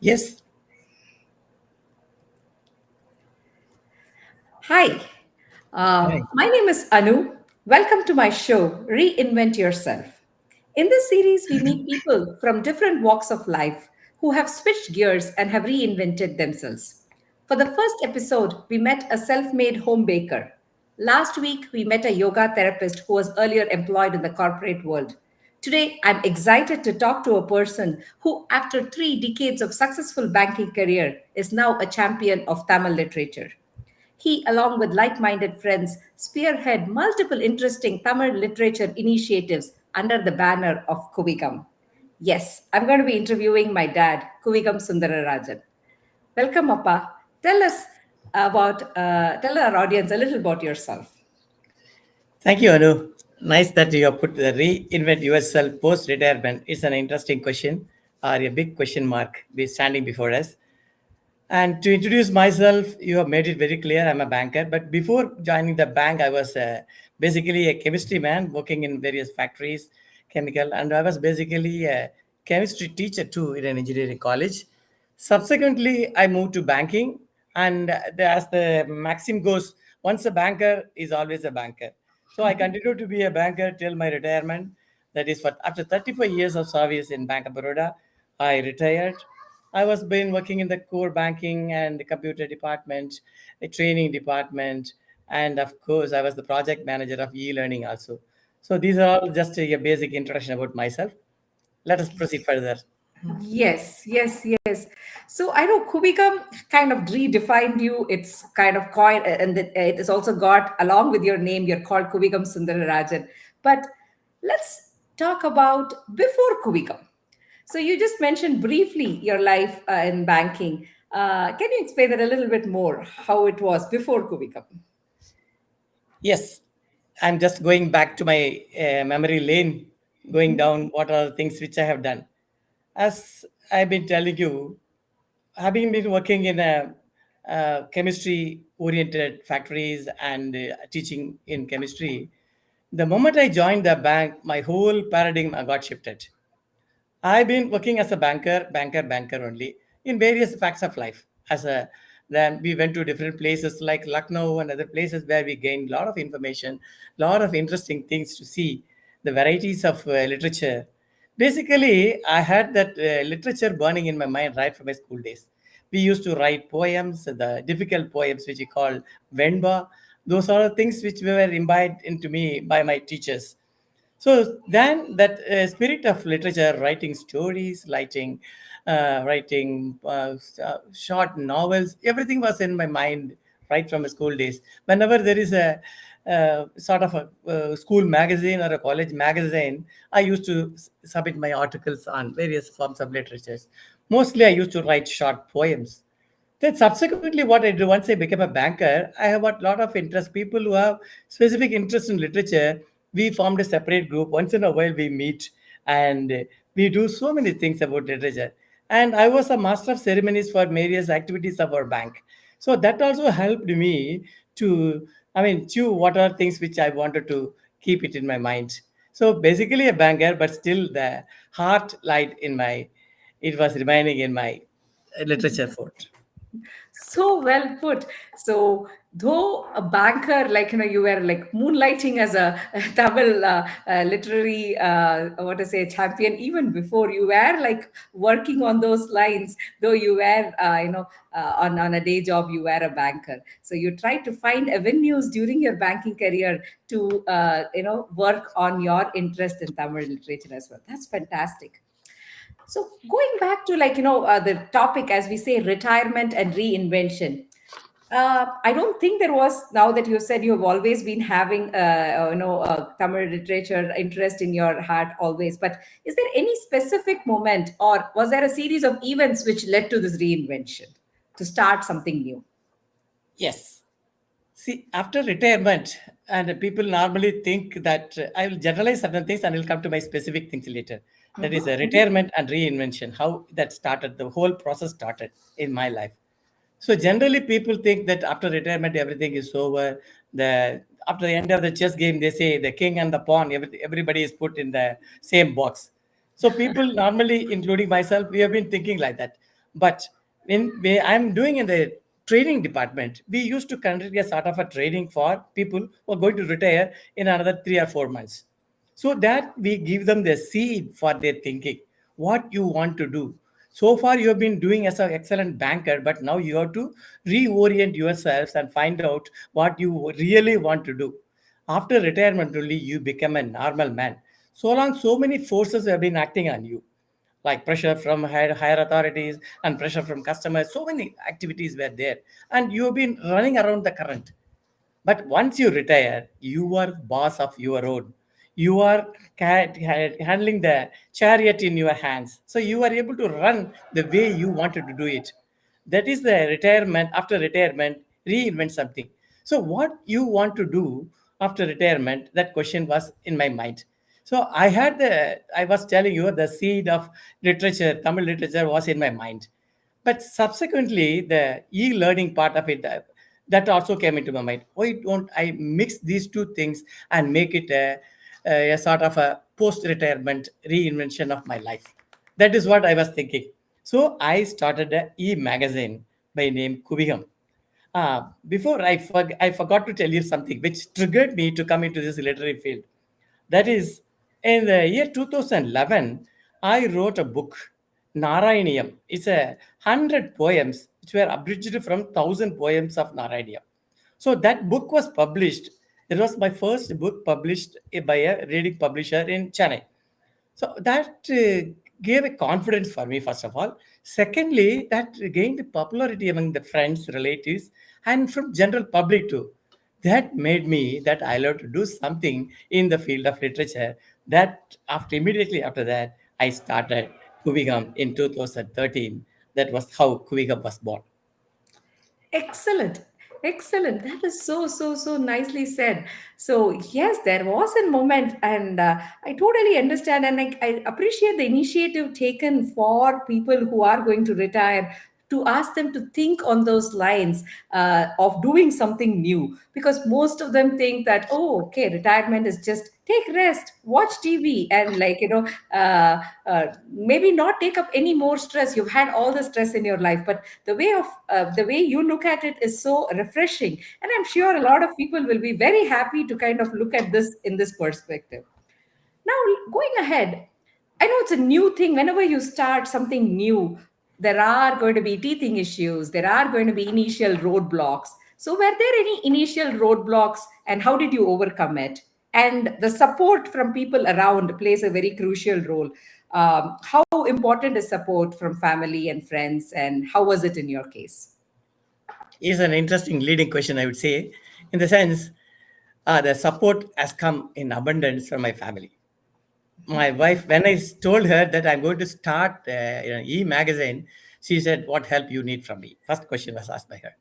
Yes. Hi, Right. my name is Anu. Welcome to my show, Reinvent Yourself. In this series, we meet people from different walks of life who have switched gears and have reinvented themselves. For the first episode, we met a self made home baker. Last week, we met a yoga therapist who was earlier employed in the corporate world. Today, I'm excited to talk to a person who, after 3 decades of successful banking career, is now a champion of Tamil literature. He, along with like minded friends, spearhead multiple interesting Tamil literature initiatives under the banner of Kuvikam. Yes, I'm going to be interviewing my dad, Kuvikam Sundararajan. Welcome, Appa. Tell our audience a little about yourself. Thank you, Anu. Nice that you have put the reinvent yourself post retirement. It's an interesting question or a big question mark be standing before us. And to introduce myself, you have made it very clear I'm a banker. But before joining the bank, I was basically a chemistry man working in various factories, chemical, and I was basically a chemistry teacher too in an engineering college. Subsequently, I moved to banking, and as the maxim goes, once a banker is always a banker. So I continued to be a banker till my retirement. That is, for after 35 years of service in Bank of Baroda, I retired. I was been working in the core banking and the computer department, the training department, and of course, I was the project manager of e-learning also. So these are all just a basic introduction about myself. Let us proceed further. Yes. So I know Kubikam kind of redefined you. It's kind of coined, and it is also got along with your name. You're called Kubikam Sundararajan. But let's talk about before Kubikam. So you just mentioned briefly your life in banking. Can you explain that a little bit more? How it was before Kubikam? Yes, I'm just going back to my memory lane, going down what are the things which I have done. As I've been telling you, having been working in a, chemistry oriented factories and teaching in chemistry, the moment I joined the bank, my whole paradigm got shifted. I've been working as a banker only in various facts of life. Then we went to different places like Lucknow and other places where we gained a lot of information, lot of interesting things to see, the varieties of literature. Basically, I had that literature burning in my mind right from my school days. We used to write poems, the difficult poems which we call Venba. Those are the things which were imbibed into me by my teachers. So then that spirit of literature, writing stories, writing short novels, everything was in my mind right from my school days. Whenever there is a sort of a school magazine or a college magazine, I used to submit my articles on various forms of literatures. Mostly, I used to write short poems. Then subsequently, what I do once I became a banker, I have a lot of interest. People who have specific interest in literature, we formed a separate group. Once in a while, we meet and we do so many things about literature. And I was a master of ceremonies for various activities of our bank. So that also helped me to, chew what are things which I wanted to keep it in my mind. So basically a banker, but still the heart light in my, it was remaining in my literature fort. So well put. So, though a banker, you were like moonlighting as a Tamil literary, what to say, champion, even before you were like working on those lines, though you were, on a day job, you were a banker. So, you tried to find avenues during your banking career to, work on your interest in Tamil literature as well. That's fantastic. So going back to the topic, as we say, retirement and reinvention. I don't think there was, now that you said you have always been having Tamil literature interest in your heart always, but is there any specific moment, or was there a series of events which led to this reinvention to start something new? Yes. See, after retirement, and people normally think that I will generalize certain things and will come to my specific things later. That is a retirement and reinvention, how that started, the whole process started in my life. So generally, people think that after retirement, everything is over. The After the end of the chess game, they say the king and the pawn, everybody is put in the same box. So people normally, including myself, we have been thinking like that. But I'm doing in the training department, we used to conduct a sort of a training for people who are going to retire in another 3 or 4 months. So that we give them the seed for their thinking, what you want to do. So far, you have been doing as an excellent banker, but now you have to reorient yourselves and find out what you really want to do. After retirement, only you become a normal man. So long, so many forces have been acting on you, like pressure from higher authorities and pressure from customers. So many activities were there, and you have been running around the current. But once you retire, you are boss of your own. You are handling the chariot in your hands. So you are able to run the way you wanted to do it. That is the retirement. After retirement, reinvent something. So what you want to do after retirement, that question was in my mind. So I was telling you the seed of literature, Tamil literature was in my mind. But subsequently, the e-learning part of it, that also came into my mind. Why don't I mix these two things and make it a sort of a post-retirement reinvention of my life? That is what I was thinking. So I started a e-magazine by name Kuvikam. Before I forgot to tell you something which triggered me to come into this literary field. That is, in the year 2011, I wrote a book, Narayaniam. It's 100 poems which were abridged from 1,000 poems of Narayaniam. So that book was published. It was my first book published by a reading publisher in Chennai. So that gave a confidence for me, first of all. Secondly, that gained popularity among the friends, relatives, and from general public too. That made me that I love to do something in the field of literature. That after immediately after that, I started Kuvikam in 2013. That was how Kuvikam was born. Excellent. Excellent. That is so, so, so nicely said. So, yes, there was a moment, and I totally understand. And I appreciate the initiative taken for people who are going to retire to ask them to think on those lines of doing something new. Because most of them think that, oh, okay, retirement is just take rest, watch TV, and maybe not take up any more stress. You've had all the stress in your life, but the way you look at it is so refreshing, and I'm sure a lot of people will be very happy to kind of look at this in this perspective. Now, going ahead, I know it's a new thing. Whenever you start something new, there are going to be teething issues, there are going to be initial roadblocks. So, were there any initial roadblocks, and how did you overcome it? And the support from people around plays a very crucial role. How important is support from family and friends, and how was it in your case? Is an interesting leading question, I would say, in the sense the support has come in abundance from my family. My wife, when I told her that I'm going to start e-magazine, she said, "What help you need from me?" First question was asked by her.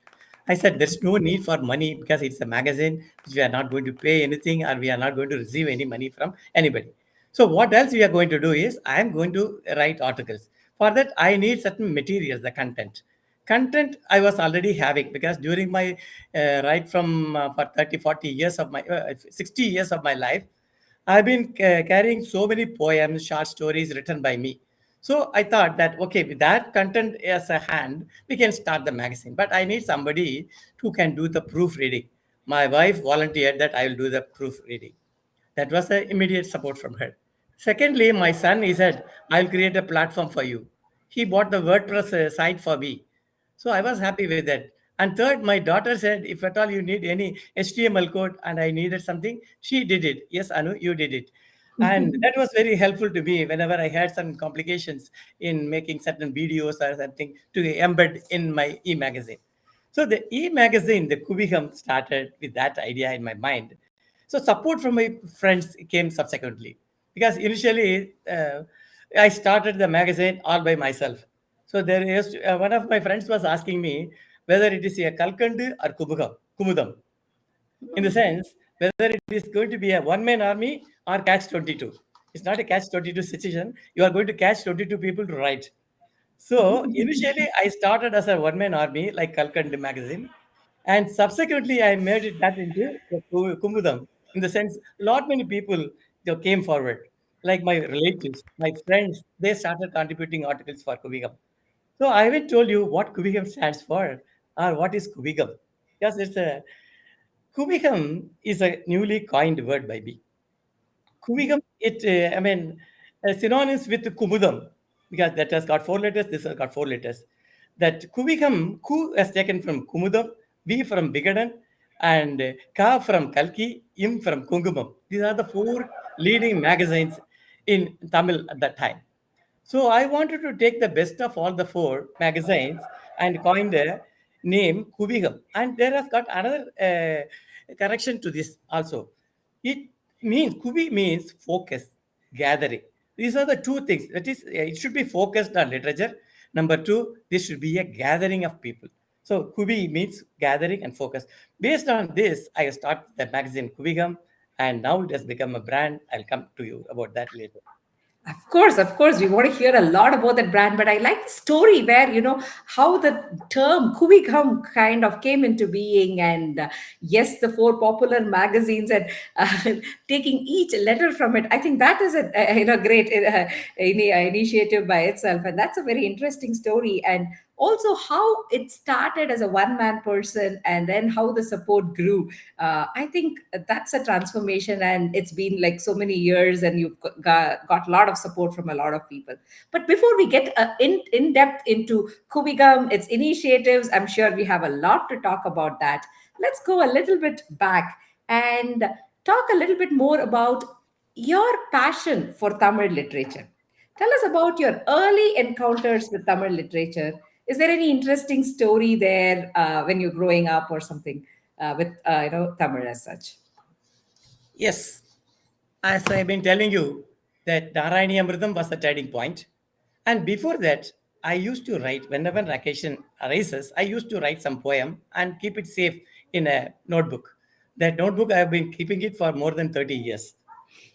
I said, "There's no need for money because it's a magazine which we are not going to pay anything or we are not going to receive any money from anybody. So what else we are going to do is I am going to write articles. For that, I need certain materials, the content. Content I was already having because during my right from for 30, 40 years of my 60 years of my life, I've been carrying so many poems, short stories written by me. So I thought that, okay, with that content as a hand, we can start the magazine. But I need somebody who can do the proofreading. My wife volunteered that I will do the proofreading. That was the immediate support from her. Secondly, my son, he said, I'll create a platform for you. He bought the WordPress site for me. So I was happy with that. And third, my daughter said, if at all you need any HTML code and I needed something, she did it. Yes, Anu, you did it. And that was very helpful to me whenever I had some complications in making certain videos or something to embed in my e-magazine. So the e-magazine, the Kubicam, started with that idea in my mind. So support from my friends came subsequently because initially I started the magazine all by myself. So there is one of my friends was asking me whether it is a Kalkandu or Kumudam, in the sense whether it is going to be a one-man army or catch 22. It's not a catch 22 situation. You are going to catch 22 people to write. So initially, I started as a one-man army, like Kalkand magazine, and subsequently, I made it that into the Kumudam. In the sense, lot many people came forward, like my relatives, my friends. They started contributing articles for Kuvikam. So I haven't told you what Kuvikam stands for or what is Kuvikam. Because it's a Kuvikam is a newly coined word by me. Kuvikam, synonymous with Kumudam, because that has got 4 letters, this has got 4 letters. That Kuvikam, Ku has taken from Kumudam, V from Vigadan, and Ka from Kalki, Im from Kungumam. These are the four leading magazines in Tamil at that time. So I wanted to take the best of all the four magazines and coin the name Kuvikam. And there has got another correction to this also. It means Kubi means focus, gathering. These are the two things. That is, it should be focused on literature. Number two, this should be a gathering of people. So Kubi means gathering and focus. Based on this, I started the magazine Kubigam, and now it has become a brand. I'll come to you about that later. Of course, we want to hear a lot about that brand, but I like the story where, how the term Kuvikam kind of came into being. And yes, the four popular magazines and taking each letter from it. I think that is a great initiative by itself. And that's a very interesting story. And also how it started as a one man person and then how the support grew. I think that's a transformation, and it's been like so many years, and you've got a lot of support from a lot of people. But before we get in depth into Kubigam, its initiatives, I'm sure we have a lot to talk about that. Let's go a little bit back and talk a little bit more about your passion for Tamil literature. Tell us about your early encounters with Tamil literature. Is there any interesting story there when you're growing up or something with Tamil as such? Yes, as I've been telling you, that Narayani Amritam was the turning point. And before that, I used to write, whenever an occasion arises, I used to write some poem and keep it safe in a notebook. That notebook, I have been keeping it for more than 30 years.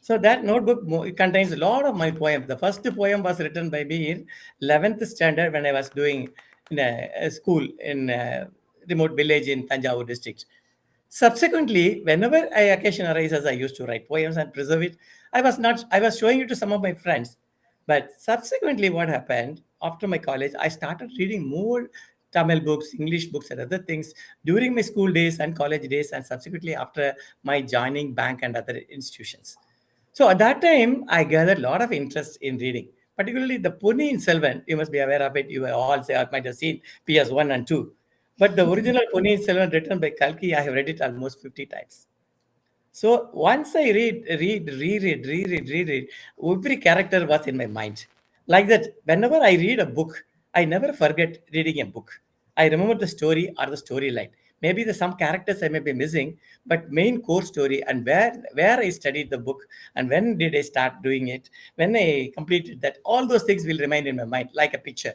So that notebook it contains a lot of my poems. The first poem was written by me in 11th standard when I was doing in a school in a remote village in Tanjavur district. Subsequently, whenever I occasion arises, I used to write poems and preserve it. I was showing it to some of my friends. But subsequently, what happened after my college, I started reading more Tamil books, English books, and other things during my school days and college days, and subsequently after my joining bank and other institutions. So at that time, I gathered a lot of interest in reading, particularly the Ponniyin Selvan. You must be aware of it. You all say, might have seen PS1 and 2. But the original Ponniyin Selvan written by Kalki, I have read it almost 50 times. So once I reread, every character was in my mind. Like that, whenever I read a book, I never forget reading a book. I remember the story or the storyline. Maybe the some characters I may be missing, but main core story and where I studied the book and when did I start doing it, when I completed that, all those things will remain in my mind like a picture.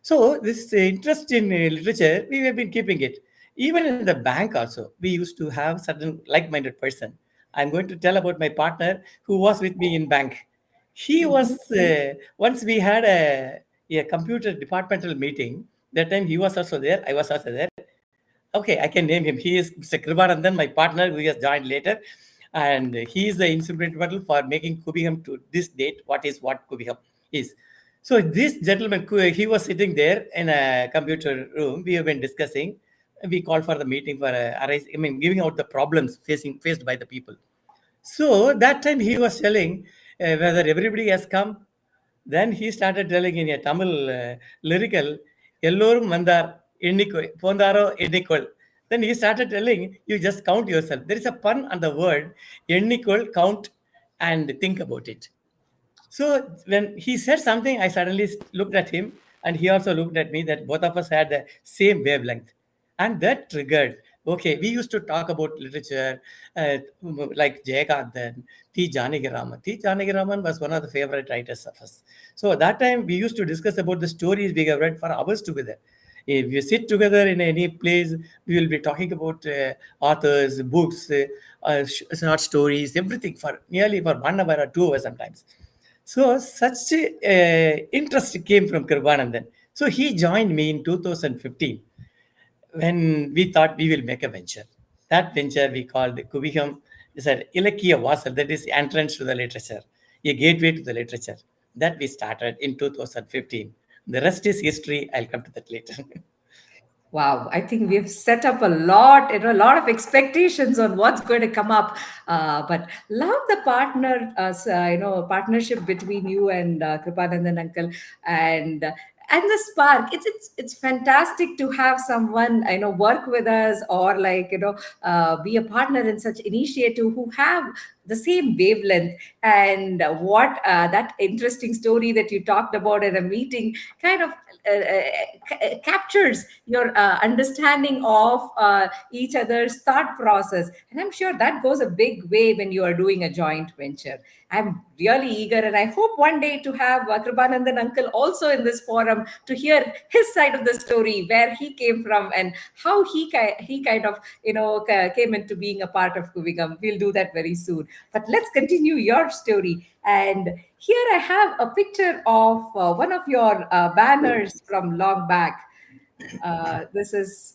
So this interest in literature, we have been keeping it. Even in the bank also, we used to have certain like-minded person. I'm going to tell about my partner who was with me in bank. He was, once we had a computer departmental meeting. That time he was also there, I was also there. Okay, I can name him. He is Mr. Kribanandan, my partner, who has joined later. And he is the instrumental for making Kubiham to this date, what Kubiham is. So this gentleman, he was sitting there in a computer room. We have been discussing. We called for the meeting for giving out the problems faced by the people. So that time he was telling whether everybody has come. Then he started telling in a Tamil lyrical, Ellorum Mandar Innikol, Pondaro Innikol. Then he started telling, you just count yourself. There is a pun on the word Innikol, count and think about it. So when he said something, I suddenly looked at him, and he also looked at me. That both of us had the same wavelength, and that triggered. Okay, we used to talk about literature, like Jayakanthan, T. Janakiraman. T. Janakiraman was one of the favorite writers of us. So at that time, we used to discuss about the stories we have read for hours together. If we sit together in any place, we will be talking about authors, books, short stories, everything for nearly for 1 hour or 2 hours sometimes. So such interest came from Kirbanandan. So he joined me in 2015 when we thought we will make a venture. That venture we called Kuvikam is an Ilakiya Vasal, that is entrance to the literature, a gateway to the literature. That we started in 2015. The rest is history. I'll come to that later. Wow, I think we've set up a lot, a lot of expectations on what's going to come up. But love the partnership between you and Kripanandan uncle, and and the spark. It's fantastic to have someone work with us, or be a partner in such initiative who have the same wavelength. And what that interesting story that you talked about in a meeting kind of captures your understanding of each other's thought process. And I'm sure that goes a big way when you are doing a joint venture. I'm really eager, and I hope one day to have Kripanandan uncle also in this forum to hear his side of the story, where he came from and how he kind of came into being a part of Kuvikam. We'll do that very soon. But let's continue your story. And here I have a picture of one of your banners from long back. This is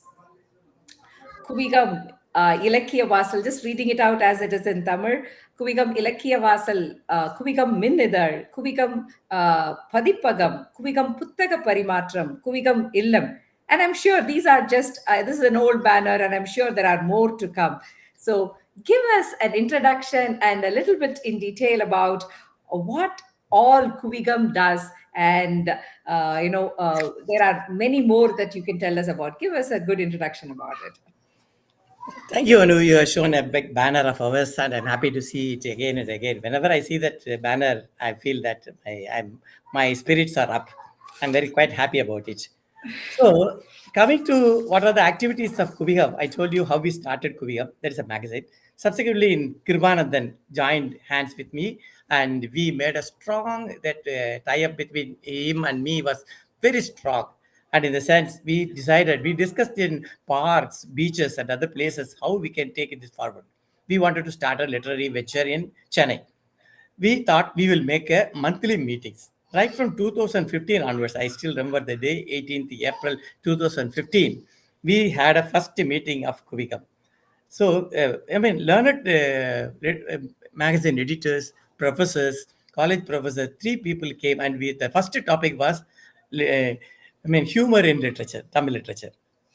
Kuvikam Ilakkiya Vasal, just reading it out as it is in Tamil. Kuvikam Ilakkiya Vasal, Kuvikam Minnidar, Kuvikam Padipagam, Kuvikam Puttaga Parimatram, Kuvikam Illam. And I'm sure these are just, this is an old banner, and I'm sure there are more to come. So give us an introduction and a little bit in detail about what all Kuvikam does. And, there are many more that you can tell us about. Give us a good introduction about it. Thank you, Anu. You have shown a big banner of ours, and I'm happy to see it again and again. Whenever I see that banner, I feel that my spirits are up. I'm very quite happy about it. So, coming to what are the activities of Kuvikam, I told you how we started Kuvikam. That is a magazine. Subsequently, in Kirbanathan joined hands with me, and we made a strong that tie-up between him and me was very strong. And in the sense, we discussed in parks, beaches, and other places how we can take this forward. We wanted to start a literary venture in Chennai. We thought we will make a monthly meetings right from 2015 onwards. I still remember the day, 18th April 2015. We had a first meeting of Kuvikam. So, learned magazine editors, professors, college professors, three people came, and the first topic was, humor in literature, Tamil literature.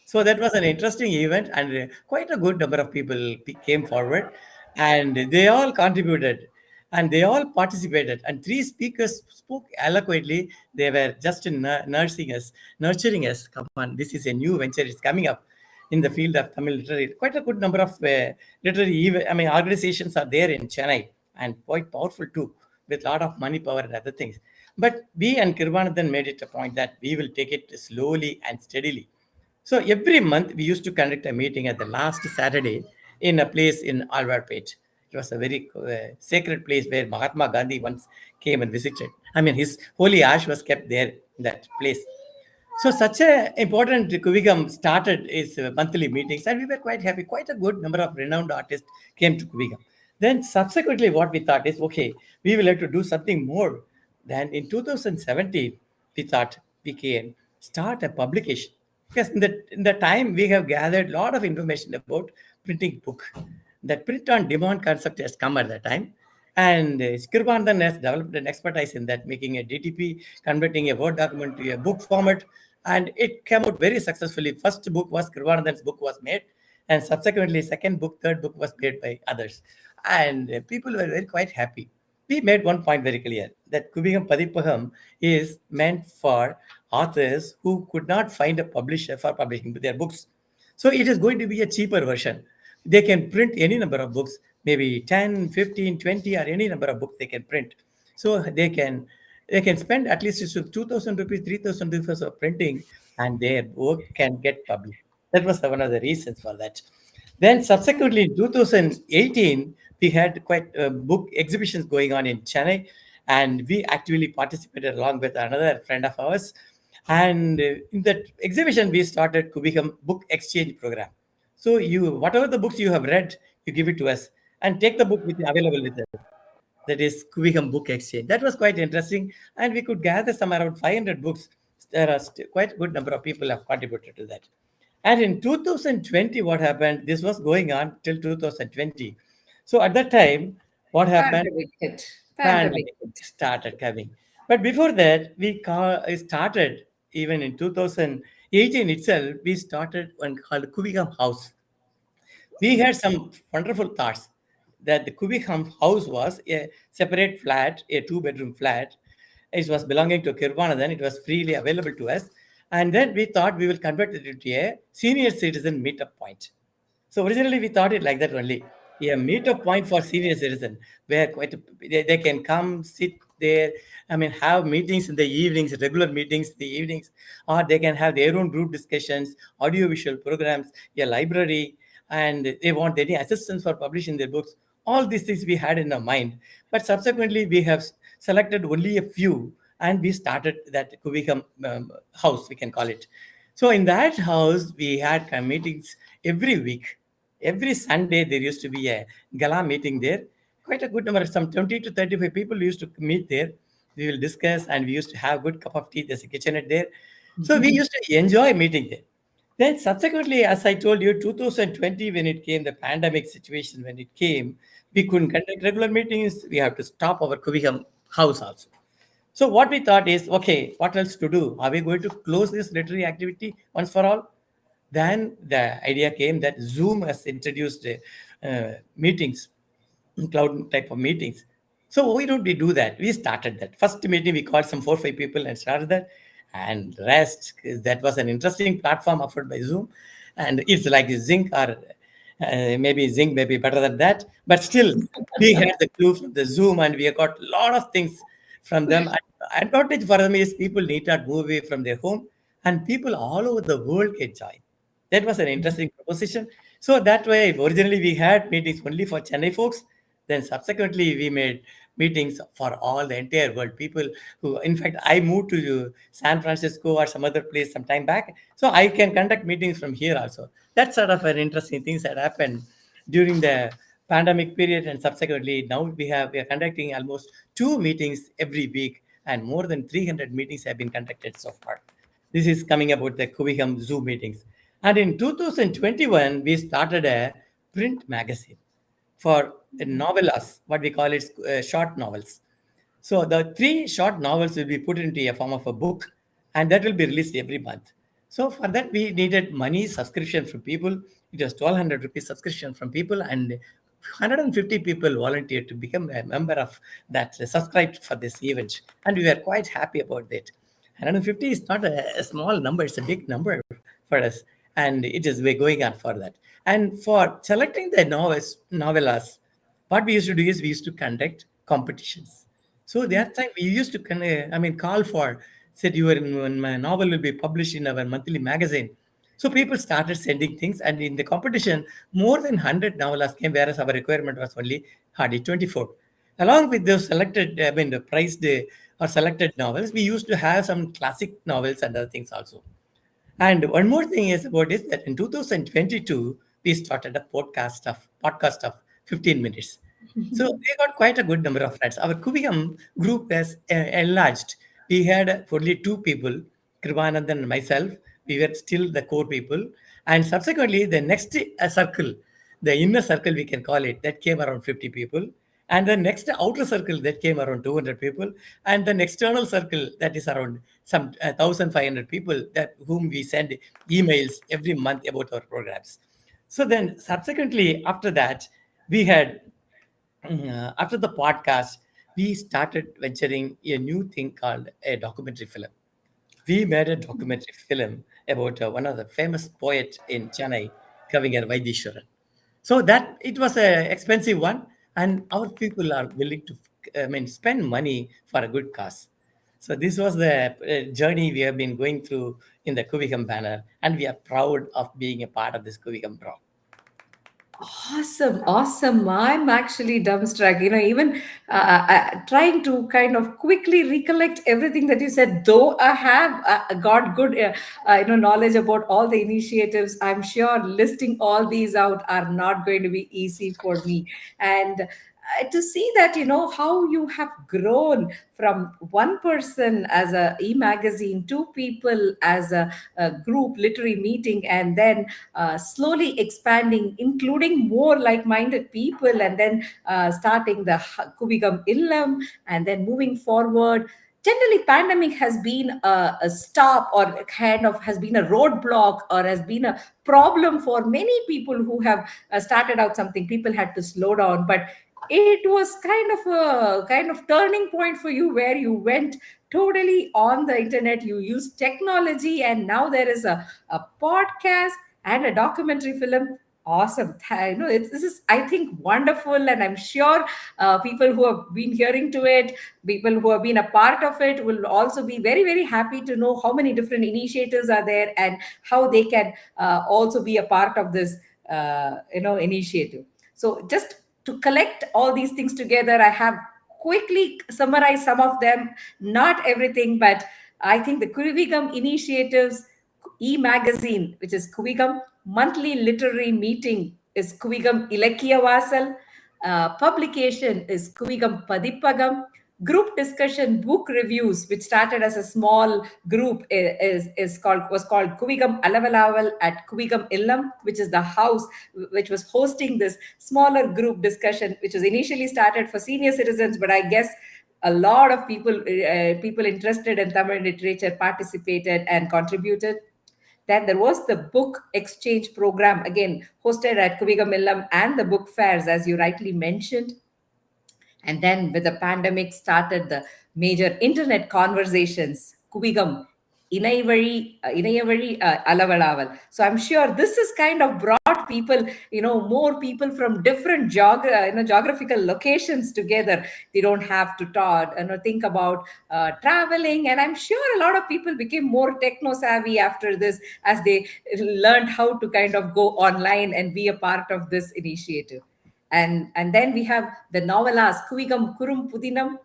So that was an interesting event, and quite a good number of people came forward, and they all contributed, and they all participated. And three speakers spoke eloquently. They were just nurturing us. Come on, this is a new venture. It's coming up in the field of Tamil literary. Quite a good number of organizations are there in Chennai, and quite powerful too, with a lot of money, power, and other things. But we and Kirvanathan made it a point that we will take it slowly and steadily. So every month we used to conduct a meeting at the last Saturday in a place in Unwrap. It was a very sacred place where Mahatma Gandhi once came and visited. I mean, his holy ash was kept there in that place. So such a important Kuvikam started its monthly meetings, and we were quite happy. Quite a good number of renowned artists came to Kuvikam. Then subsequently, what we thought is, okay, we will have to do something more. Then in 2017, we thought we can start a publication, because in the time we have gathered a lot of information about printing book. That print on demand concept has come at that time. And Skirbandan has developed an expertise in that, making a DTP, converting a Word document to a book format. And it came out very successfully. First book was Kirvanandan's book was made, and subsequently second book, third book was made by others. And people were very quite happy. We made one point very clear, that Kubikam Padipaham is meant for authors who could not find a publisher for publishing their books. So it is going to be a cheaper version. They can print any number of books, maybe 10, 15, 20, or any number of books they can print. So they can spend at least 2,000 rupees, 3,000 rupees of printing, and their work can get published. That was one of the reasons for that. Then subsequently in 2018, we had quite book exhibitions going on in Chennai, and we actively participated along with another friend of ours. And in that exhibition, we started to become book exchange program. So you, whatever the books you have read, you give it to us, and take the book with available with us. That is Kuvikam Book Exchange. That was quite interesting, and we could gather some around 500 books. There are quite a good number of people have contributed to that. And in 2020, what happened? This was going on till 2020. So at that time, what happened? Pandemic hit. Pandemic Pandemic hit. started coming. But before that, we started Even in 2018 itself, we started one called Kuvikam House. We had some wonderful thoughts that the Kuvikam house was a separate flat, a two-bedroom flat. It was belonging to Kirwana, then it was freely available to us. And then we thought we will convert it into a senior citizen meetup point. So originally we thought it like that only. A meetup point for senior citizen where they can come sit there. I mean, have meetings in the evenings, regular meetings in the evenings, or they can have their own group discussions, audiovisual programs, a library, and they want any assistance for publishing their books. All these things we had in our mind, but subsequently we have selected only a few, and we started that Kuvikam house, we can call it. So in that house, we had meetings every week. Every Sunday, there used to be a gala meeting there. Quite a good number, some 20 to 35 people used to meet there. We will discuss, and we used to have good cup of tea. There's a kitchenette there. So we used to enjoy meeting there. Then subsequently, as I told you, 2020, when it came, the pandemic situation, when it came, we couldn't conduct regular meetings. We have to stop our Kuvikam house also. So what we thought is, okay, what else to do? Are we going to close this literary activity once for all? Then the idea came that Zoom has introduced meetings, cloud type of meetings. So why don't we do that? We started that. First meeting, we called some 4 5 people and started that. And rest, that was an interesting platform offered by Zoom. And it's like Zinc or maybe Zinc may be better than that. But still, we had the clue from the Zoom and we have got a lot of things from them. And advantage for them is people need not move away from their home and people all over the world can join. That was an interesting proposition. So that way, originally we had meetings only for Chennai folks. Then subsequently, we made meetings for all the entire world. People who, in fact, I moved to San Francisco or some other place some time back, so I can conduct meetings from here also. That's sort of an interesting things that happened during the pandemic period, and subsequently now we are conducting almost 2 meetings every week, and more than 300 meetings have been conducted so far. This is coming about the Kuvikam Zoom meetings. And in 2021, we started a print magazine for novellas, what we call it, short novels. So the three short novels will be put into a form of a book, and that will be released every month. So for that, we needed money subscription from people. It was 1,200 rupees subscription from people, and 150 people volunteered to become a member of that, subscribed for this event, and we were quite happy about that. 150 is not a small number; it's a big number for us, and it is we're going on for that. And for selecting the novellas, what we used to do is we used to conduct competitions. So that time we used to, call for, said your when my novel will be published in our monthly magazine. So people started sending things, and in the competition, more than 100 novellas came, whereas our requirement was only hardly 24. Along with those selected, the prized or selected novels, we used to have some classic novels and other things also. And one more thing is about is that in 2022, we started a podcast of 15 minutes. So we got quite a good number of friends. Our Kuvikam group has enlarged. We had only two people, Krivanandan and myself. We were still the core people. And subsequently, the next circle, the inner circle, we can call it, that came around 50 people. And the next outer circle, that came around 200 people. And the external circle, that is around some 1,500 people that whom we send emails every month about our programs. So then subsequently, after that, we had after the podcast, we started venturing a new thing called a documentary film. We made a documentary film about one of the famous poet in Chennai, Kavigar Vaidishwaran. So that it was a expensive one, and our people are willing to, spend money for a good cause. So this was the journey we have been going through in the Kuvikam banner, and we are proud of being a part of this Kuvikam bro. Awesome, awesome. I'm actually dumbstruck. Even trying to kind of quickly recollect everything that you said. Though I have got good, knowledge about all the initiatives, I'm sure listing all these out are not going to be easy for me. And to see that, how you have grown from one person as a e-magazine, two people as a group literary meeting, and then slowly expanding, including more like-minded people, and then starting the Kubigam Illam, and then moving forward. generally pandemic has been a stop, or kind of has been a roadblock, or has been a problem for many people who have started out something. People had to slow down, but it was kind of turning point for you, where you went totally on the internet, you used technology, and now there is a podcast and a documentary film. Awesome. This is, I think, wonderful, and I'm sure people who have been hearing to it, people who have been a part of it, will also be very, very happy to know how many different initiatives are there, and how they can also be a part of this initiative. So just to collect all these things together, I have quickly summarized some of them, not everything, but I think the Kuvikam initiatives, e-magazine, which is Kuvikam, monthly literary meeting is Kuvikam Ilakkiya Vasal, publication is Kuvikam Padipagam, group discussion book reviews, which started as a small group, was called Kuvikam Alavalaval at Kuvikam Illam, which is the house which was hosting this smaller group discussion, which was initially started for senior citizens, but I guess a lot of people interested in Tamil literature participated and contributed. Then there was the book exchange program, again hosted at Kuvikam Illam, and the book fairs, as you rightly mentioned. And then with the pandemic started the major internet conversations, Kubigam, Inayavali Alavalaval. So I'm sure this has kind of brought people, more people from different geographical locations together. They don't have to talk, think about traveling. And I'm sure a lot of people became more techno savvy after this, as they learned how to kind of go online and be a part of this initiative. And then we have the novelas Kuvigam Kurum Pudinam,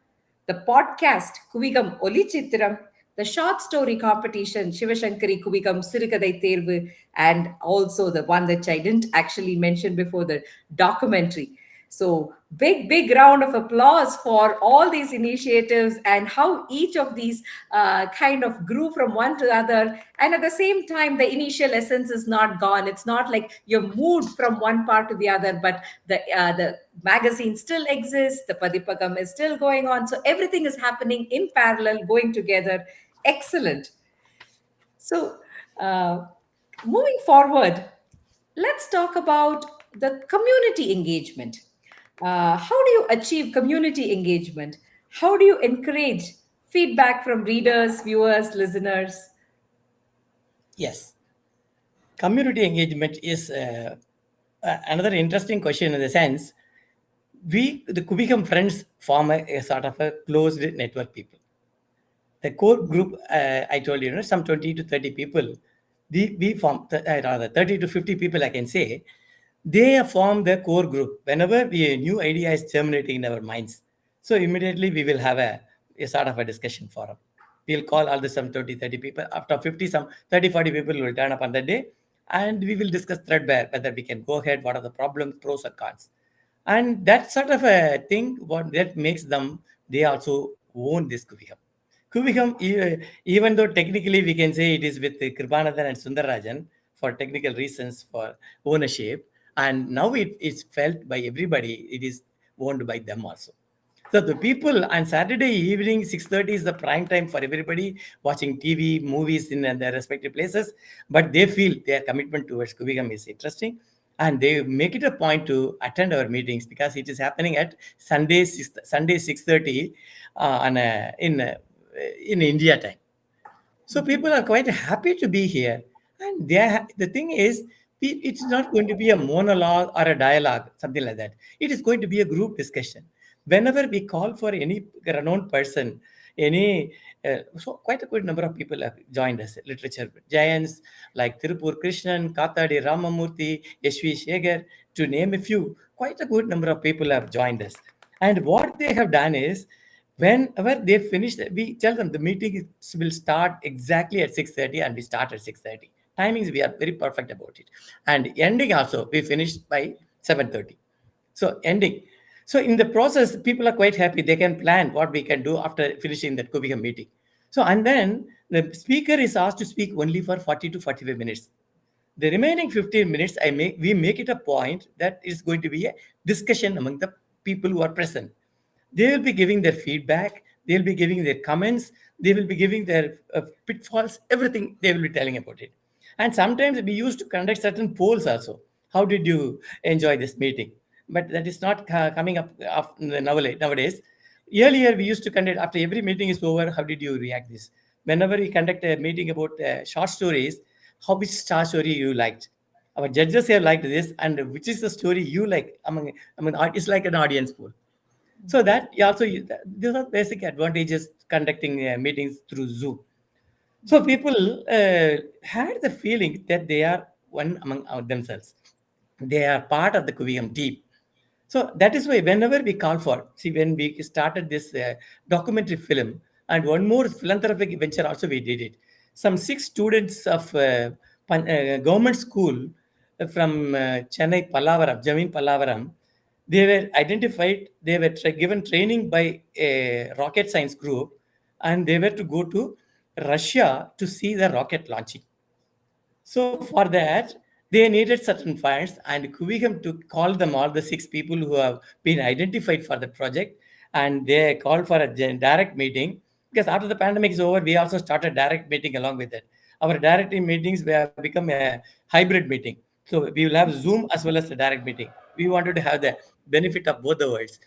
the podcast Kuvigam Olichitram, the short story competition Shivashankari Kuvigam Sirikadai Tervu, and also the one that I didn't actually mention before, the documentary. So big round of applause for all these initiatives, and how each of these kind of grew from one to the other. And at the same time, the initial essence is not gone. It's not like you've moved from one part to the other, but the magazine still exists, the Padipagam is still going on, so everything is happening in parallel, going together. Excellent. So uh, moving forward, let's talk about the community engagement. How do you achieve community engagement? How do you encourage feedback from readers, viewers, listeners? Yes, community engagement is another interesting question in the sense the Kubicam friends form a sort of a closed network people. The core group, I told you, some 20 to 30 people, we form, rather 30 to 50 people, I can say, they form the core group. Whenever a new idea is germinating in our minds, so immediately we will have a sort of a discussion forum. We'll call all the some 30, 30 people. After 50, some 30, 40 people will turn up on that day, and we will discuss threadbare whether we can go ahead, what are the problems, pros or cons. And that sort of a thing, what that makes them, they also own this Kuvikam. Kuvikam, even though technically we can say it is with Kripanathan and Sundarajan for technical reasons for ownership, and now it is felt by everybody, it is owned by them also. So the people on Saturday evening, 6:30 is the prime time for everybody watching TV, movies in their respective places. But they feel their commitment towards Kuvikam is interesting, and they make it a point to attend our meetings because it is happening at Sunday 6:30 in India time. So people are quite happy to be here. And the thing is, it's not going to be a monologue or a dialogue, something like that. It is going to be a group discussion. Whenever we call for any renowned person, so quite a good number of people have joined us, literature giants like Tirupur Krishnan, Kathadi Ramamurthy, Yashvi Shegar, to name a few. Quite a good number of people have joined us. And what they have done is, whenever they finish, we tell them the meeting will start exactly at 6:30, and we start at 6:30. Timings, we are very perfect about it. And ending also, we finish by 7:30. So ending. So in the process, people are quite happy. They can plan what we can do after finishing that Kuvikam meeting. So, and then the speaker is asked to speak only for 40 to 45 minutes. The remaining 15 minutes, we make it a point that is going to be a discussion among the people who are present. They will be giving their feedback. They'll be giving their comments, they will be giving their pitfalls, everything they will be telling about it. And sometimes we used to conduct certain polls also. How did you enjoy this meeting? But that is not coming up nowadays. Earlier, we used to conduct after every meeting is over. How did you react this? Whenever we conduct a meeting about short stories, how which short story you liked? Our judges have liked this, and which is the story you like among it's like an audience poll. So that also these are basic advantages conducting meetings through Zoom. So people had the feeling that they are one among themselves. They are part of the Kuvikam team. So that is why whenever we call for, see, when we started this documentary film and one more philanthropic venture also we did it. Some six students of government school from Chennai, Pallavaram, Jamin Pallavaram, they were identified, they were given training by a rocket science group, and they were to go to Russia to see the rocket launching. So for that, they needed certain funds, and Kuvikam to call them all the six people who have been identified for the project, and they called for a direct meeting because after the pandemic is over, we also started direct meeting along with it. Our direct meetings will have become a hybrid meeting, so we will have Zoom as well as the direct meeting. We wanted to have the benefit of both the worlds.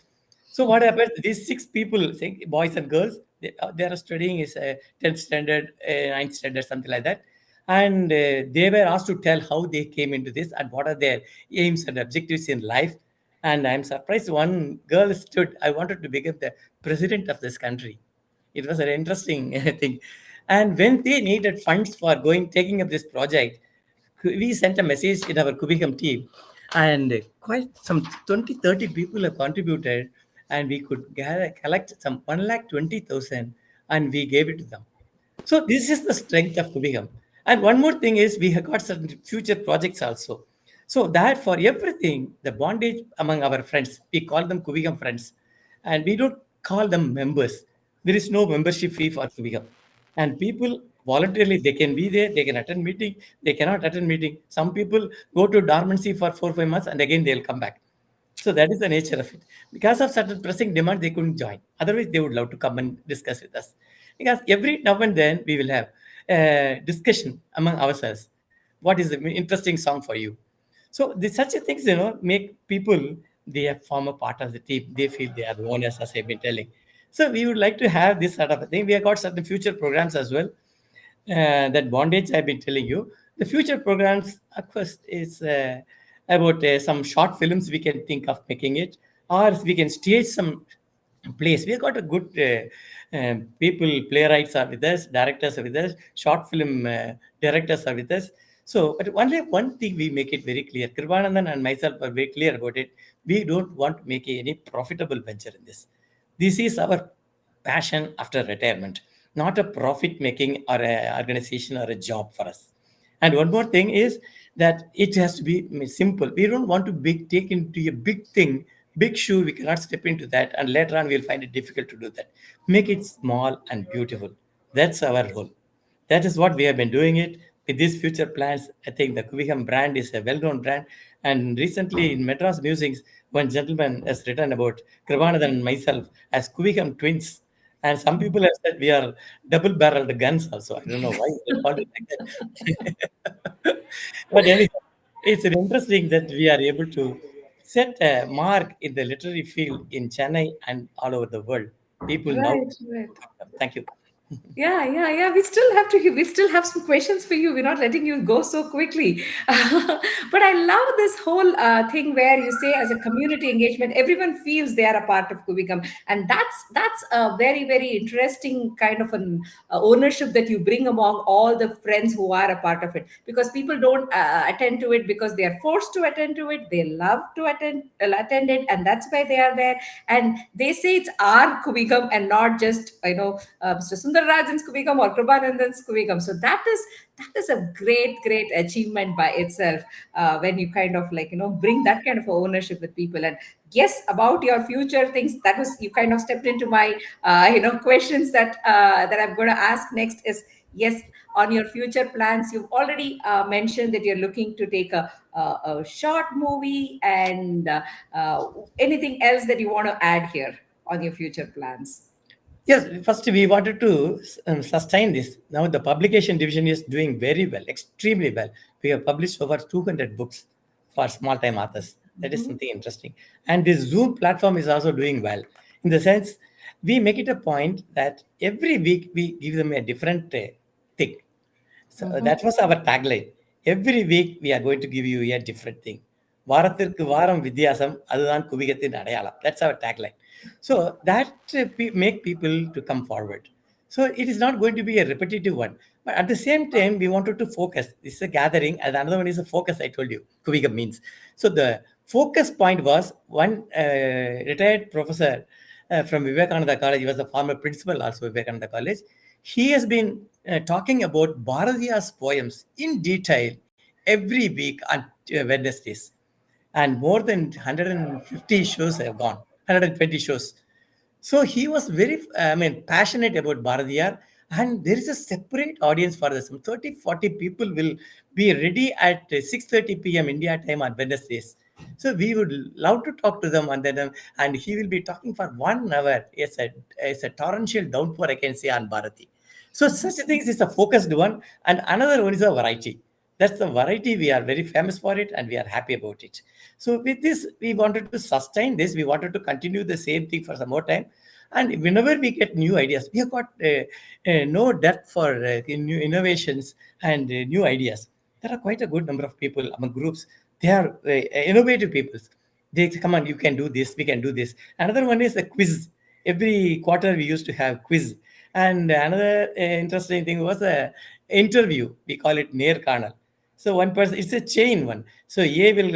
So what happens? These six people, say boys and girls, they are studying is 10th standard, 9th standard, something like that, and they were asked to tell how they came into this and what are their aims and objectives in life. And I'm surprised one girl stood, I wanted to become the president of this country. It was an interesting thing. And when they needed funds for going taking up this project, we sent a message in our Kubicam team, and quite some 20, 30 people have contributed, and we could collect some 1,20,000 and we gave it to them. So this is the strength of Kubicam. And one more thing is we have got certain future projects also. So that for everything, the bondage among our friends, we call them Kubicam friends, and we don't call them members. There is no membership fee for Kubicam. And people voluntarily they can be there, they can attend meeting, they cannot attend meeting. Some people go to dormancy for 4 5 months and again they'll come back. So that is the nature of it. Because of certain pressing demand, they couldn't join. Otherwise, they would love to come and discuss with us. Because every now and then we will have a discussion among ourselves. What is the interesting song for you? So such a things, make people they form a part of the team. They feel they are the owners, as I've been telling. So we would like to have this sort of a thing. We have got certain future programs as well. That bondage I've been telling you. The future programs, of course, is about some short films we can think of making it, or we can stage some plays. We have got a good people, playwrights are with us, directors are with us, short film directors are with us. So, but only one thing we make it very clear. Kribanandan and myself are very clear about it. We don't want to make any profitable venture in this. This is our passion after retirement, not a profit making or a organization or a job for us. And one more thing is that it has to be simple. We don't want to take into a big thing, big shoe. We cannot step into that, and later on we'll find it difficult to do that. Make it small and beautiful. That's our role. That is what we have been doing it with these future plans. I think the Kuvikam brand is a well-known brand. And recently in Madras Musings, one gentleman has written about Kribanathan and myself as Kuvikam twins. And some people have said we are double-barreled guns also. I don't know why they call it like that. But anyhow, it's interesting that we are able to set a mark in the literary field in Chennai and all over the world. People now. Right, right. Thank you. Yeah, yeah, yeah. We still have to. We still have some questions for you. We're not letting you go so quickly. But I love this whole thing where you say, as a community engagement, everyone feels they are a part of Kuvikam, and that's a very very interesting kind of an ownership that you bring among all the friends who are a part of it. Because people don't attend to it because they are forced to attend to it. They love to attend it, and that's why they are there. And they say it's our Kuvikam and not just Mr. Sundararajan's Kuvikam or Kribanandan's Kuvikam. So that is a great achievement by itself, when you kind of bring that kind of ownership with people. And yes, about your future things, that was, you kind of stepped into my questions that I'm going to ask next is, yes, on your future plans, you've already mentioned that you're looking to take a short movie, and anything else that you want to add here on your future plans? Yes, first we wanted to sustain this. Now the publication division is doing very well, extremely well. We have published over 200 books for small-time authors. That is something interesting. And this Zoom platform is also doing well. In the sense, we make it a point that every week we give them a different thing. So that was our tagline. Every week we are going to give you a different thing. வாரத்திற்கு வாரம் வித்தியாசம் அதுதான் குவிகத்தின் அடையாளம். That's our tagline. So that make people to come forward. So it is not going to be a repetitive one. But at the same time, we wanted to focus. This is a gathering, and another one is a focus, I told you, Kuvikam means. So the focus point was one retired professor from Vivekananda College. He was the former principal also of Vivekananda College. He has been talking about Bharatiya's poems in detail every week on Wednesdays. And more than 150 shows have gone, 120 shows. So he was very, passionate about Bharatiyar, and there is a separate audience for this. Some 30, 40 people will be ready at 6:30 p.m. India time on Wednesdays. So we would love to talk to them, and he will be talking for 1 hour. It's a torrential downpour, I can say, on Bharati. So such things is a focused one, and another one is a variety. That's the variety. We are very famous for it, and we are happy about it. So with this, we wanted to sustain this. We wanted to continue the same thing for some more time. And whenever we get new ideas, we have got no depth for new innovations and new ideas. There are quite a good number of people among groups. They are innovative people. They say, come on, you can do this, we can do this. Another one is a quiz. Every quarter we used to have quiz. And another interesting thing was a interview. We call it near Karnal. So one person, it's a chain one. So A will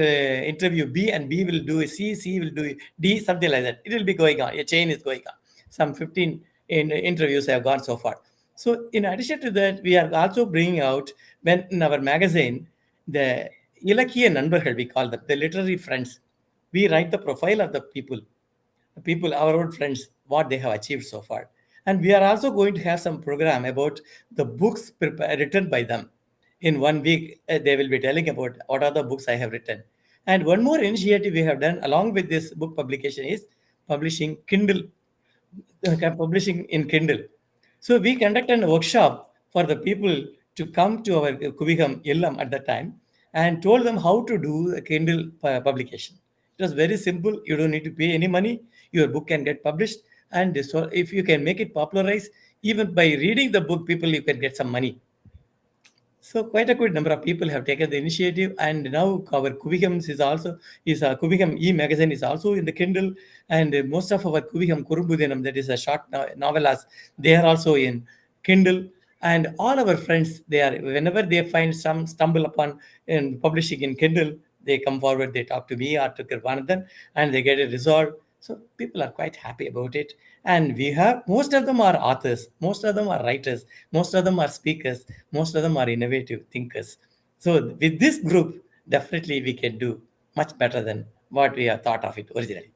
interview B, and B will do C, C will do D, something like that. It will be going on. A chain is going on. Some 15 interviews have gone so far. So in addition to that, we are also bringing out, when in our magazine, the Ilakiya Nanbargal, we call them, the literary friends. We write the profile of the people, our old friends, what they have achieved so far. And we are also going to have some program about the books written by them. In 1 week, they will be telling about what are the books I have written. And one more initiative we have done along with this book publication is publishing Kindle, publishing in Kindle. So we conducted a workshop for the people to come to our Kuvikam Illam at that time, and told them how to do a Kindle publication. It was very simple. You don't need to pay any money. Your book can get published. And so if you can make it popularized, even by reading the book, people, you can get some money. So quite a good number of people have taken the initiative, and now our Kuvikams is Kuvikam e-magazine is also in the Kindle, and most of our Kuvikam Kurumbudinam, that is a short novellas, they are also in Kindle. And all our friends, they are, whenever they find some stumble upon in publishing in Kindle, they come forward, they talk to me or to Kirvanathan, and they get it resolved. So people are quite happy about it. And we have, most of them are authors, most of them are writers, most of them are speakers, most of them are innovative thinkers. So with this group, definitely we can do much better than what we have thought of it originally.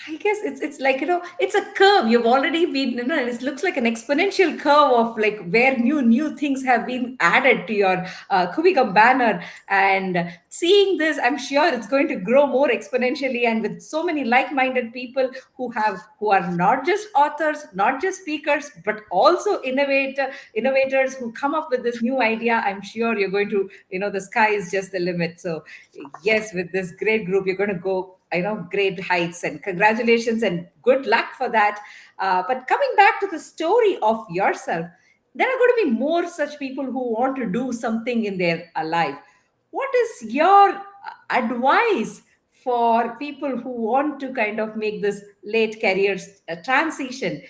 I guess it's like, it's a curve. You've already been, it looks like an exponential curve of like where new things have been added to your Kubicum banner. And seeing this, I'm sure it's going to grow more exponentially, and with so many like-minded people who are not just authors, not just speakers, but also innovators who come up with this new idea. I'm sure you're going to, the sky is just the limit. So yes, with this great group, you're going to go, great heights, and congratulations and good luck for that. But coming back to the story of yourself, there are going to be more such people who want to do something in their life. What is your advice for people who want to kind of make this late career transition?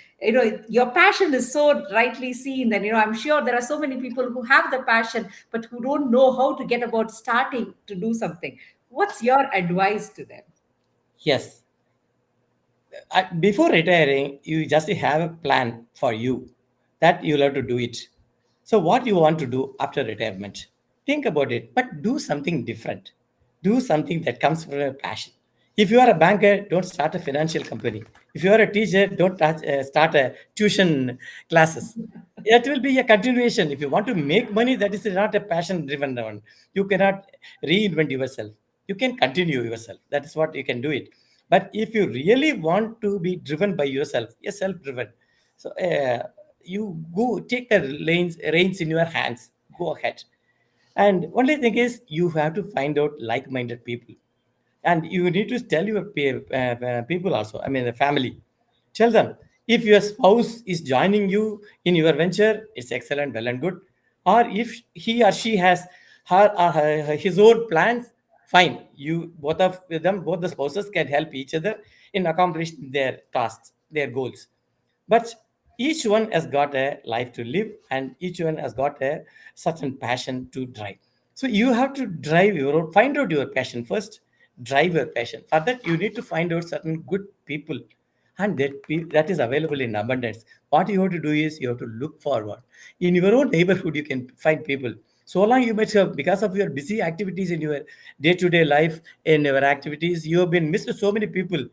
Your passion is so rightly seen, and I'm sure there are so many people who have the passion but who don't know how to get about starting to do something. What's your advice to them? Yes, before retiring, you just have a plan for you that you'll have to do it. So, what you want to do after retirement, think about it, but do something different. Do something that comes from your passion. If you are a banker, don't start a financial company. If you are a teacher, don't start a tuition classes. It will be a continuation. If you want to make money, that is not a passion driven one. You cannot reinvent yourself. You can continue yourself. That is what you can do it. But if you really want to be driven by yourself, you're self driven. So you go take the reins in your hands. Go ahead. And only thing is, you have to find out like-minded people, and you need to tell your people also. I mean, the family. Tell them if your spouse is joining you in your venture, it's excellent, well and good. Or if he or she has his own plans, fine. You both of them, both the spouses can help each other in accomplishing their tasks, their goals. But each one has got a life to live, and each one has got a certain passion to drive. So you have to drive your own, find out your passion first, drive your passion. For that, you need to find out certain good people, and that is available in abundance. What you have to do is you have to look forward. In your own neighborhood, you can find people. So long you might have, because of your busy activities in your day-to-day life, in your activities, you have been missed so many people.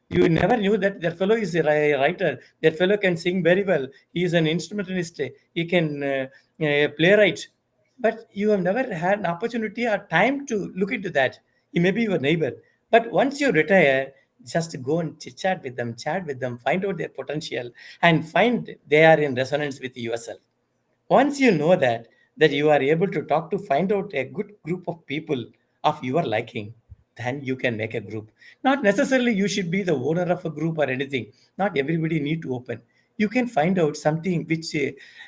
You never knew that their fellow is a writer. Their fellow can sing very well. He is an instrumentalist. He can playwright. But you have never had an opportunity or time to look into that. He may be your neighbor. But once you retire, just go and chit chat with them, find out their potential, and find they are in resonance with yourself. Once you know that you are able to talk to find out a good group of people of your liking, then you can make a group. Not necessarily you should be the owner of a group or anything. Not everybody need to open. You can find out something which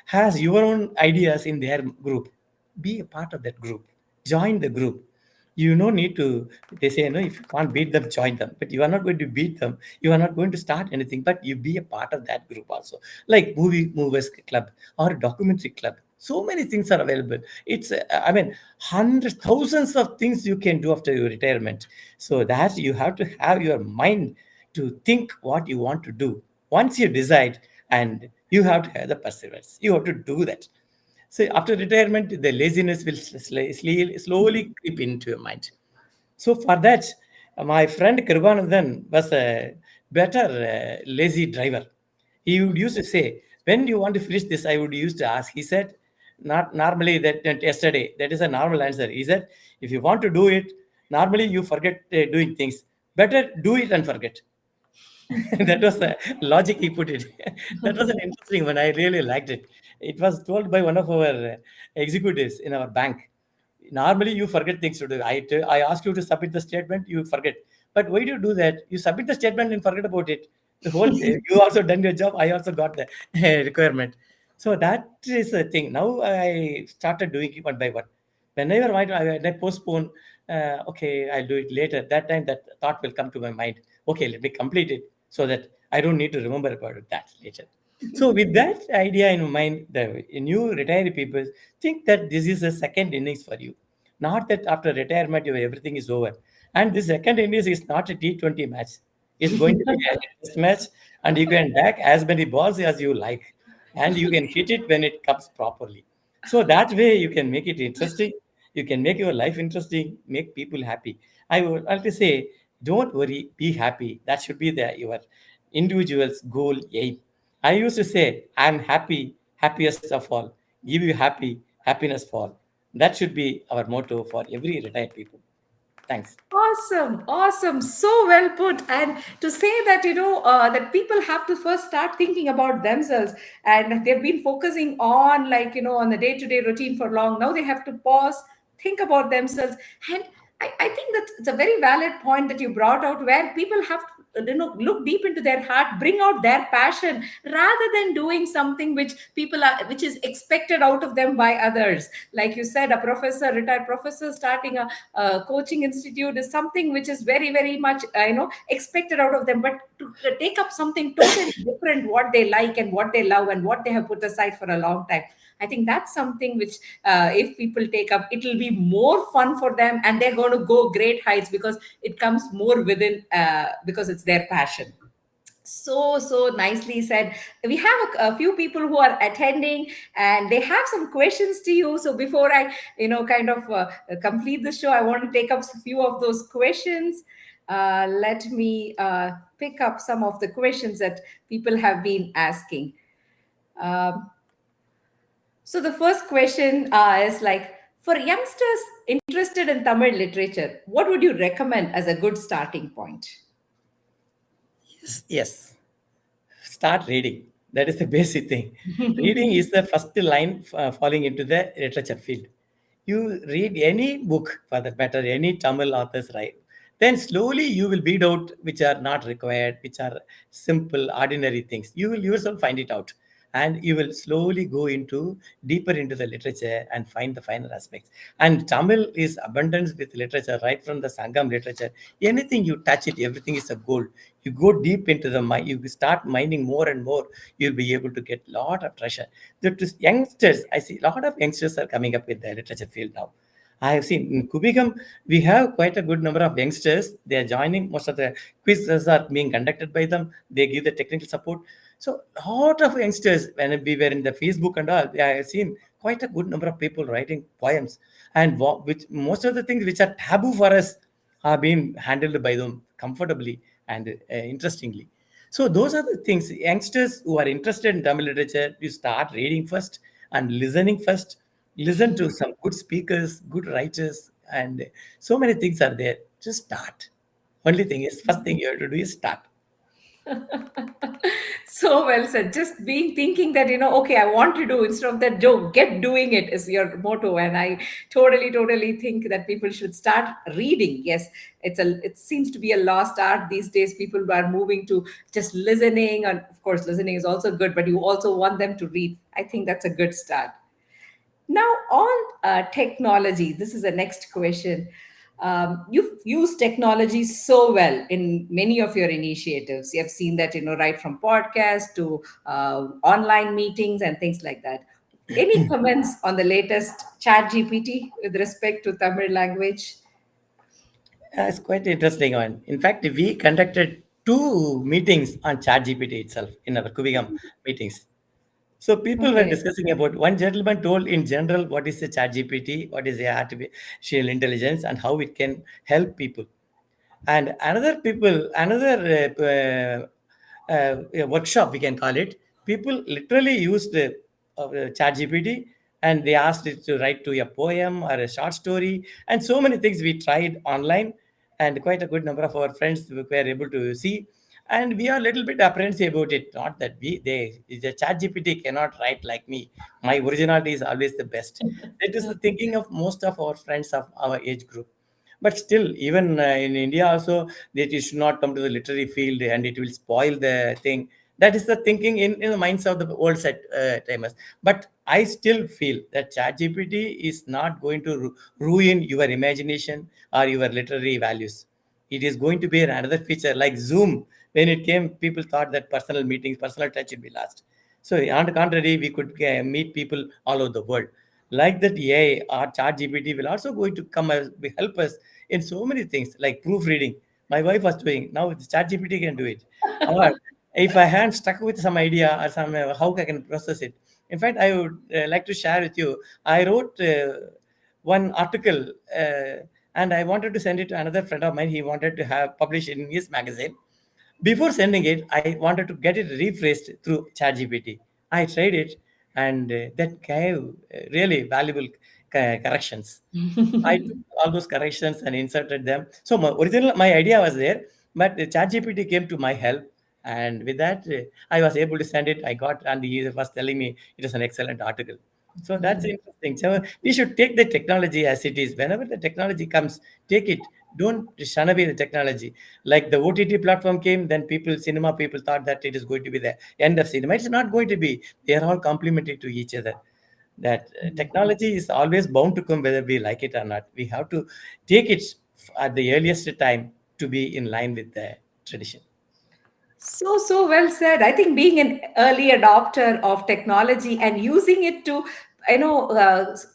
has your own ideas in their group. Be a part of that group. Join the group. You no need to. They say, no, if you can't beat them, join them. But you are not going to beat them. You are not going to start anything, but you be a part of that group also. Like movie movers club or documentary club. So many things are available. It's I mean, hundreds, thousands of things you can do after your retirement. So that you have to have your mind to think what you want to do. Once you decide, and you have to have the perseverance, you have to do that. So after retirement, the laziness will slowly creep into your mind. So for that, my friend Kirbanandan was a better lazy driver. He would used to say, "When do you want to finish this?" I would used to ask. He said, "Not normally that yesterday." That is a normal answer. He said, "If you want to do it, normally you forget doing things. Better do it and forget." That was the logic he put it. That was an interesting one. I really liked it. It was told by one of our executives in our bank. Normally, you forget things to do. I ask you to submit the statement, you forget. But why do you do that? You submit the statement and forget about it. The whole you also done your job. I also got the requirement. So that is the thing. Now I started doing it one by one. Whenever when I postpone, okay, I'll do it later. That time that thought will come to my mind. Okay, let me complete it so that I don't need to remember about that later. So with that idea in mind, the new retiree people think that this is a second innings for you. Not that after retirement everything is over. And this second innings is not a T20 match. It's going to be a test match, and you can back as many balls as you like, and you can hit it when it comes properly. So that way you can make it interesting. You can make your life interesting, make people happy. I would like to say, don't worry, be happy. That should be your individual's goal aim. I used to say, I'm happy, happiest of all. Give you happy, happiness for all. That should be our motto for every retired people. Thanks. Awesome, awesome, so well put. And to say that, that people have to first start thinking about themselves, and they've been focusing on, like, on the day-to-day routine for long. Now they have to pause, think about themselves. And I think that it's a very valid point that you brought out, where people have to, look deep into their heart, bring out their passion, rather than doing something which is expected out of them by others. Like you said, a professor, retired professor, starting a coaching institute is something which is very, very much expected out of them. But to take up something totally different, what they like and what they love and what they have put aside for a long time, I think that's something which, if people take up, it will be more fun for them, and they're going to go great heights, because it comes more within, because it's their passion. So nicely said. We have a few people who are attending, and they have some questions to you. So before I kind of complete the show, I want to take up a few of those questions. Let me pick up some of the questions that people have been asking. um, so the first question is like, for youngsters interested in Tamil literature, what would you recommend as a good starting point? Yes, yes. Start reading. That is the basic thing. Reading is the first line falling into the literature field. You read any book, for that matter, any Tamil authors write, then slowly you will beat out which are not required, which are simple, ordinary things. You will yourself find it out, and you will slowly go into deeper into the literature and find the final aspects. And Tamil is abundance with literature, right from the Sangam literature. Anything you touch it, everything is a gold. You go deep into the mind, you start mining more and more, you'll be able to get lot of treasure. The youngsters, I see a lot of youngsters are coming up with the literature field now. I have seen in Kuvikam, we have quite a good number of youngsters. They are joining. Most of the quizzes are being conducted by them. They give the technical support. So, lot of youngsters, when we were in the Facebook and all, I have seen quite a good number of people writing poems, and which most of the things which are taboo for us are being handled by them comfortably and interestingly. So those are the things. Youngsters who are interested in Tamil literature, you start reading first and listening first. Listen to some good speakers, good writers, and so many things are there. Just start. Only thing is, first thing you have to do is start. So well said. Just being thinking that, okay, I want to do instead of that, Joe, get doing it is your motto. And I totally think that people should start reading. Yes, it seems to be a lost art these days. People are moving to just listening. And of course, listening is also good, but you also want them to read. I think that's a good start. Now, on technology, this is the next question. You've used technology so well in many of your initiatives. You have seen that, right from podcasts to online meetings and things like that. Any comments on the latest chat GPT with respect to Tamil language? It's quite interesting one. In fact, we conducted two meetings on ChatGPT itself in our Kuvikam meetings. So people were Okay. discussing about, one gentleman told in general what is the ChatGPT, what is the artificial intelligence, and how it can help people. And another workshop, we can call it, people literally used chat gpt, and they asked it to write to a poem or a short story, and so many things we tried online, and quite a good number of our friends were able to see. And we are a little bit apprehensive about it. Not that the chat gpt cannot write like me. My originality is always the best. That is the thinking of most of our friends of our age group. But still, even in India also, that it should not come to the literary field and it will spoil the thing. That is the thinking in the minds of the old set timers. But I still feel that ChatGPT is not going to ruin your imagination or your literary values. It is going to be another feature like Zoom. When it came, people thought that personal meetings, personal touch will be lost. So on the contrary, we could meet people all over the world. Like that, AI or ChatGPT will also going to come as help us in so many things like proofreading. My wife was doing, now the ChatGPT can do it. Or if I had stuck with some idea or some how I can process it. In fact, I would like to share with you. I wrote one article, and I wanted to send it to another friend of mine. He wanted to have published in his magazine. Before sending it, I wanted to get it rephrased through ChatGPT. I tried it, and that gave really valuable corrections. I took all those corrections and inserted them. So my idea was there, but the ChatGPT came to my help, and with that, I was able to send it. I got, and he was telling me it is an excellent article. So that's interesting. So we should take the technology as it is. Whenever the technology comes, take it. Don't shun away the technology. Like the OTT platform came, then cinema people thought that it is going to be the end of cinema. It's not going to be. They are all complementary to each other. That technology is always bound to come whether we like it or not. We have to take it at the earliest time to be in line with the tradition. So well said. I think being an early adopter of technology and using it to,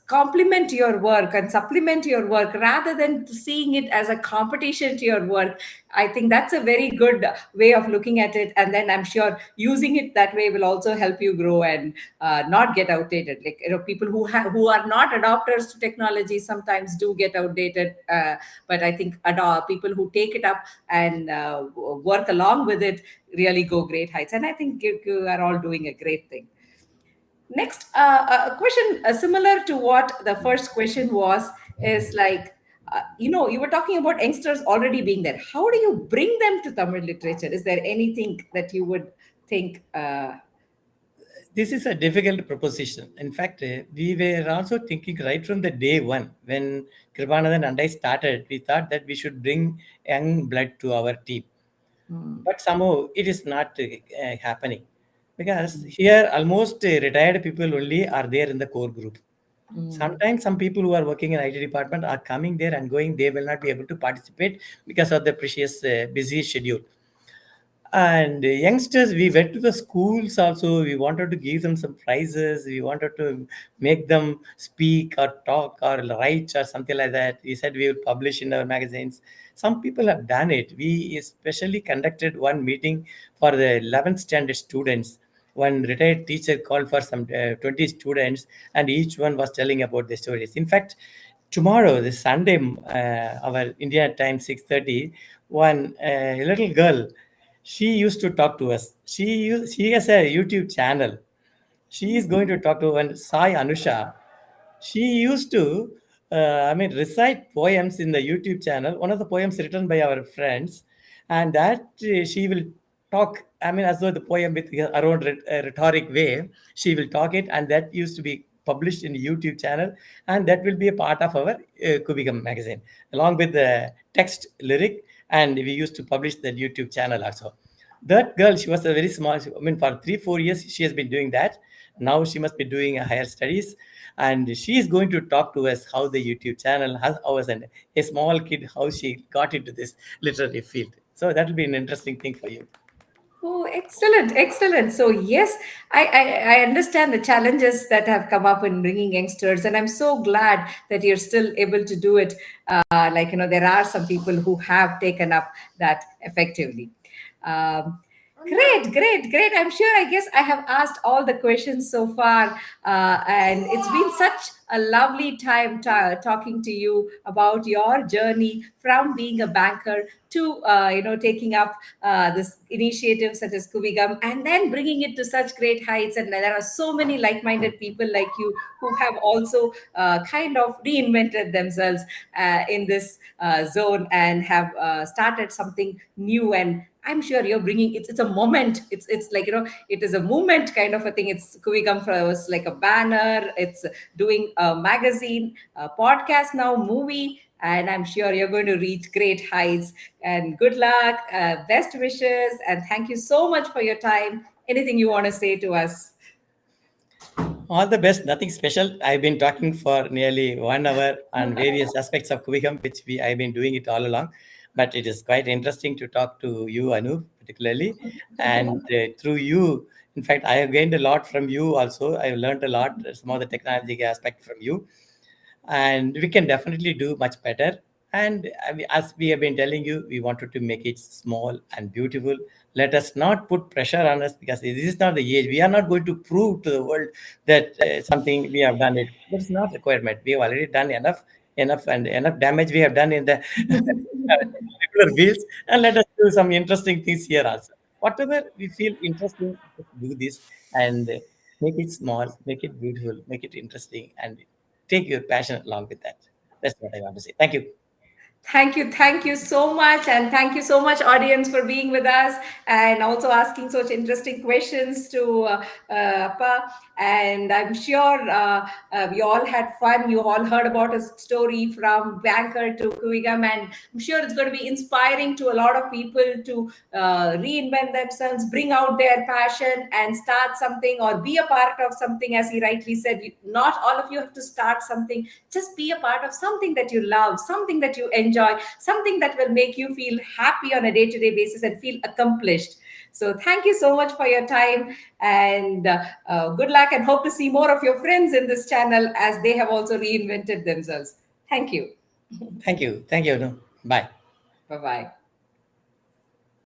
complement your work and supplement your work rather than seeing it as a competition to your work. I think that's a very good way of looking at it. And then I'm sure using it that way will also help you grow and not get outdated. Like, people who are not adopters to technology sometimes do get outdated. But I think people who take it up and work along with it really go great heights. And I think you are all doing a great thing. Next, a question similar to what the first question was is like, you were talking about youngsters already being there. How do you bring them to Tamil literature? Is there anything that you would think? This is a difficult proposition. In fact, we were also thinking right from the day one when Kripanathan and I started, we thought that we should bring young blood to our team. But somehow it is not happening because here almost retired people only are there in the core group. Sometimes some people who are working in IT department are coming there and going, they will not be able to participate because of the precious busy schedule. And youngsters, we went to the schools also. We wanted to give them some prizes. We wanted to make them speak or talk or write or something like that. We said we will publish in our magazines. Some people have done it. We especially conducted one meeting for the 11th standard students. One retired teacher called for some 20 students, and each one was telling about their stories. In fact, tomorrow, this Sunday, our India time 6:30, one little girl, she used to talk to us. She has a YouTube channel. She is going to talk to one Sai Anusha. She used to, recite poems in the YouTube channel. One of the poems written by our friends, and that she will talk. I mean, as though the poem with her own rhetoric way, she will talk it, and that used to be published in the YouTube channel, and that will be a part of our Kuvikam magazine, along with the text lyric, and we used to publish the YouTube channel also. That girl, she was a very small. I mean, for 3 4 years, she has been doing that. Now she must be doing a higher studies, and she is going to talk to us how the YouTube channel has ours and a small kid how she got into this literary field. So that will be an interesting thing for you. Oh, excellent, excellent. So yes, I understand the challenges that have come up in bringing youngsters, and I'm so glad that you're still able to do it. There are some people who have taken up that effectively. Um, Great, great, great. I'm sure, I guess I have asked all the questions so far. And it's been such a lovely time talking to you about your journey from being a banker to, taking up this initiative such as Kuvikam and then bringing it to such great heights. And there are so many like-minded people like you who have also kind of reinvented themselves in this zone and have started something new. And I'm sure you're bringing it's a moment. It's like it is a movement kind of a thing. It's Kuvikam was like a banner. It's doing a magazine, a podcast now, movie, and I'm sure you're going to reach great heights. And good luck, best wishes, and thank you so much for your time. Anything you want to say to us? All the best. Nothing special. I've been talking for nearly 1 hour on various aspects of Kuvikam, which I've been doing it all along. But it is quite interesting to talk to you, Anu, particularly. And through you, in fact, I have gained a lot from you also. I've learned a lot, some of the technology aspect from you, and we can definitely do much better. And as we have been telling you, we wanted to make it small and beautiful. Let us not put pressure on us because this is not the age. We are not going to prove to the world that something we have done it. That's not requirement. We have already done enough and enough damage we have done in the regular fields, and let us do some interesting things here also. Whatever we feel interesting, just do this and make it small, make it beautiful, make it interesting, and take your passion along with that. That's what I want to say. Thank you. Thank you so much, and thank you so much, audience, for being with us and also asking such interesting questions to Appa. And I'm sure we all had fun. You all heard about a story from banker to Kuigam, and I'm sure it's going to be inspiring to a lot of people to reinvent themselves, bring out their passion, and start something or be a part of something. As he rightly said, not all of you have to start something. Just be a part of something that you love, something that you enjoy, something that will make you feel happy on a day-to-day basis and feel accomplished. So thank you so much for your time, and good luck, and hope to see more of your friends in this channel as they have also reinvented themselves. Thank you. Thank you. Thank you. No. Bye. Bye bye.